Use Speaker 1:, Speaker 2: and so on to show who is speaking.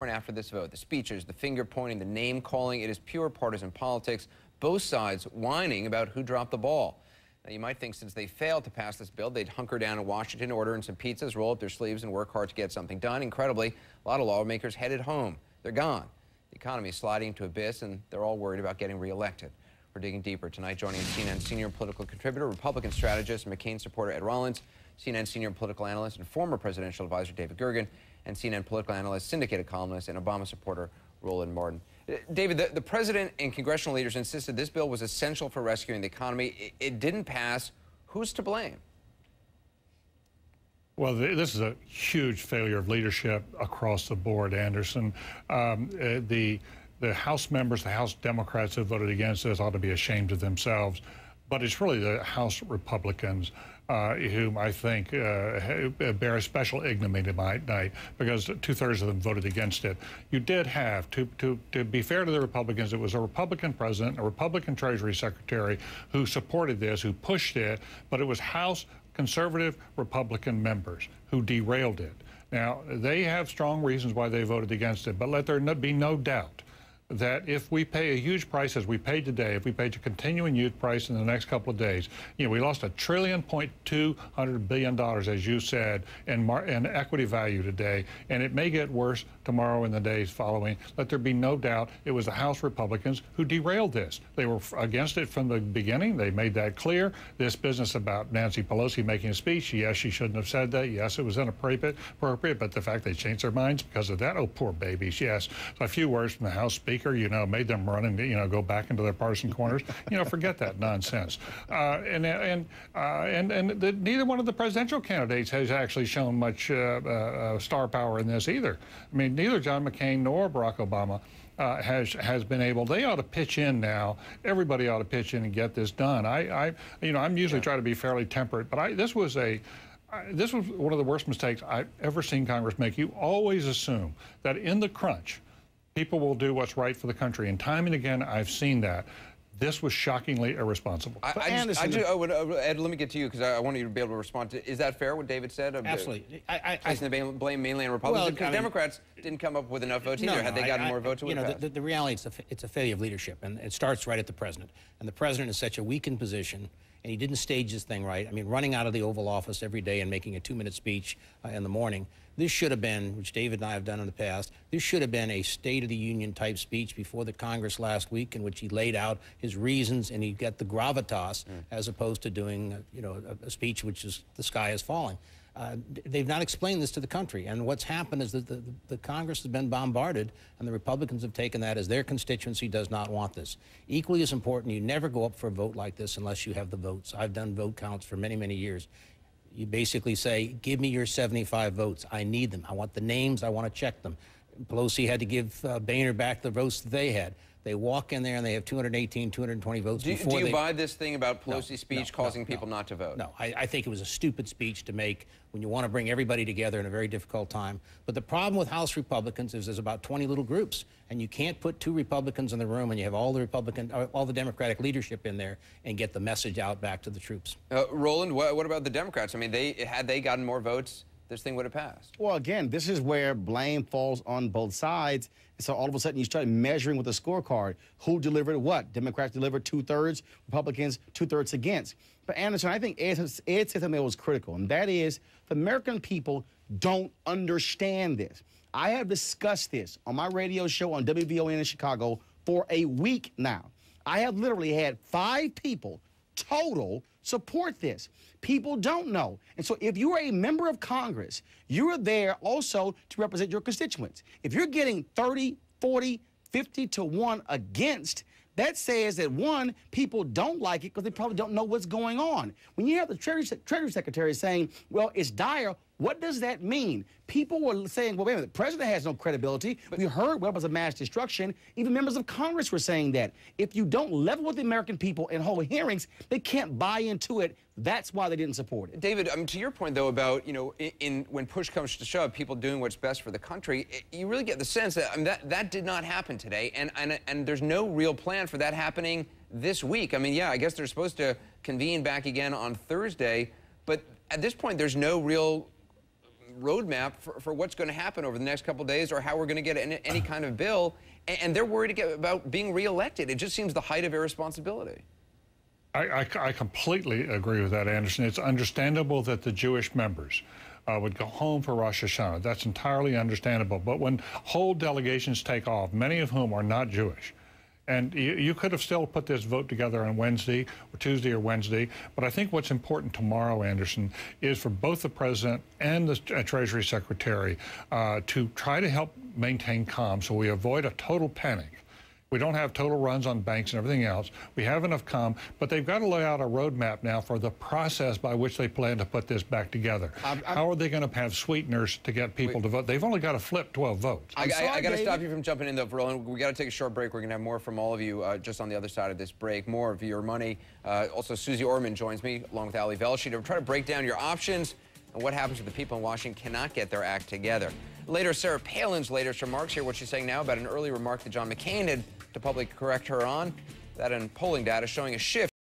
Speaker 1: After this vote, the speeches, the finger pointing, the name calling, it is pure partisan politics. Both sides whining about who dropped the ball. Now, you might think since they failed to pass this bill, they'd hunker down in Washington, order in some pizzas, roll up their sleeves, and work hard to get something done. Incredibly, a lot of lawmakers headed home. They're gone. The economy is sliding into abyss, and they're all worried about getting reelected. We're digging deeper tonight. Joining us, CNN senior political contributor, Republican strategist, McCain supporter Ed Rollins, CNN senior political analyst and former presidential advisor David Gergen, and CNN political analyst, syndicated columnist, and Obama supporter Roland Martin. David, the president and congressional leaders insisted this bill was essential for rescuing the economy. It didn't pass. Who's to blame?
Speaker 2: Well, this is a huge failure of leadership across the board, Anderson. The House members, the House Democrats who voted against this ought to be ashamed of themselves. But it's really the House Republicans whom I think bear a special ignominy tonight because 2/3 of them voted against it. You did have, to be fair to the Republicans, it was a Republican president, a Republican Treasury Secretary who supported this, who pushed it, but it was House conservative Republican members who derailed it. Now, they have strong reasons why they voted against it, but let there be no doubt that if we pay a huge price as we paid today, if we paid a continuing youth price in the next couple of days, we lost $1.2 trillion, as you said, in equity value today, and it may get worse tomorrow and the days following. Let there be no doubt it was the House Republicans who derailed this. They were against it from the beginning. They made that clear. This business about Nancy Pelosi making a speech, yes, she shouldn't have said that. Yes, it was inappropriate, but the fact they changed their minds because of that, oh, poor babies, yes. So a few words from the House Speaker, made them run and, go back into their partisan corners. Forget that nonsense. Neither one of the presidential candidates has actually shown much star power in this either. I mean, neither John McCain nor Barack Obama has been able. They ought to pitch in now. Everybody ought to pitch in and get this done. I'm usually trying to be fairly temperate, but this was one of the worst mistakes I've ever seen Congress make. You always assume that in the crunch, people will do what's right for the country, and time and again, I've seen that. This was shockingly irresponsible.
Speaker 1: Ed, let me get to you because I want you to be able to respond to. Is that fair what David said?
Speaker 3: Absolutely.
Speaker 1: Placing the blame mainly on Republicans because Democrats didn't come up with enough votes either. Had they gotten more votes, it would have passed.
Speaker 3: The reality is it's a failure of leadership, and it starts right at the president. And the president is such a weakened position, and he didn't stage this thing right. I mean, running out of the Oval Office every day and making a 2-minute speech in the morning. This should have been, which David and I have done in the past, this should have been a State of the Union type speech before the Congress last week in which he laid out his reasons and he got the gravitas as opposed to doing, a speech which is the sky is falling. They've not explained this to the country. And what's happened is that the Congress has been bombarded, and the Republicans have taken that as their constituency does not want this. Equally as important, you never go up for a vote like this unless you have the votes. I've done vote counts for many, many years. You basically say, give me your 75 votes. I need them. I want the names. I want to check them. Pelosi had to give Boehner back the votes that they had. They walk in there and they have 218, 220 votes.
Speaker 1: Do you buy this thing about Pelosi's speech causing people not to vote?
Speaker 3: No, I think it was a stupid speech to make when you want to bring everybody together in a very difficult time. But the problem with House Republicans is there's about 20 little groups, and you can't put 2 Republicans in the room and you have all the Democratic leadership in there and get the message out back to the troops.
Speaker 1: Roland, what about the Democrats? I mean, had they gotten more votes, this thing would have passed.
Speaker 4: Well, again, this is where blame falls on both sides. So all of a sudden you start measuring with a scorecard. Who delivered what? Democrats delivered 2/3, Republicans 2/3 against. But Anderson, I think Ed said something that was critical, and that is the American people don't understand this. I have discussed this on my radio show on WVON in Chicago for a week now. I have literally had 5 people total support this. People don't know. And so if you're a member of Congress, you're there also to represent your constituents. If you're getting 30, 40, 50 to 1 against, that says that, one, people don't like it because they probably don't know what's going on. When you have the Treasury Secretary saying, well, it's dire, what does that mean? People were saying, well, wait a minute, the president has no credibility. We heard weapons of mass destruction. Even members of Congress were saying that. If you don't level with the American people and hold hearings, they can't buy into it. That's why they didn't support it.
Speaker 1: David, to your point, though, about, when push comes to shove, people doing what's best for the country, you really get the sense that, that did not happen today, and there's no real plan for that happening this week. I mean, yeah, I guess they're supposed to convene back again on Thursday, but at this point, there's no real roadmap for what's going to happen over the next couple of days or how we're going to get any kind of bill. And they're worried about being reelected. It just seems the height of irresponsibility.
Speaker 2: I completely agree with that, Anderson. It's understandable that the Jewish members would go home for Rosh Hashanah. That's entirely understandable. But when whole delegations take off, many of whom are not Jewish, and you could have still put this vote together on Wednesday or Tuesday or Wednesday. But I think what's important tomorrow, Anderson, is for both the president and the Treasury Secretary to try to help maintain calm so we avoid a total panic. We don't have total runs on banks and everything else. We have enough calm, but they've got to lay out a roadmap now for the process by which they plan to put this back together. How are they going to have sweeteners to get people to vote? They've only got to flip 12 votes.
Speaker 1: I got to stop you from jumping in, though, Roland. We got to take a short break. We're going to have more from all of you just on the other side of this break. More of your money. Also, Susie Orman joins me, along with Ali Velshi, to try to break down your options and what happens if the people in Washington cannot get their act together. Later, Sarah Palin's latest remarks. Here, what she's saying now about an early remark that John McCain had to publicly correct her on. That in polling data showing a shift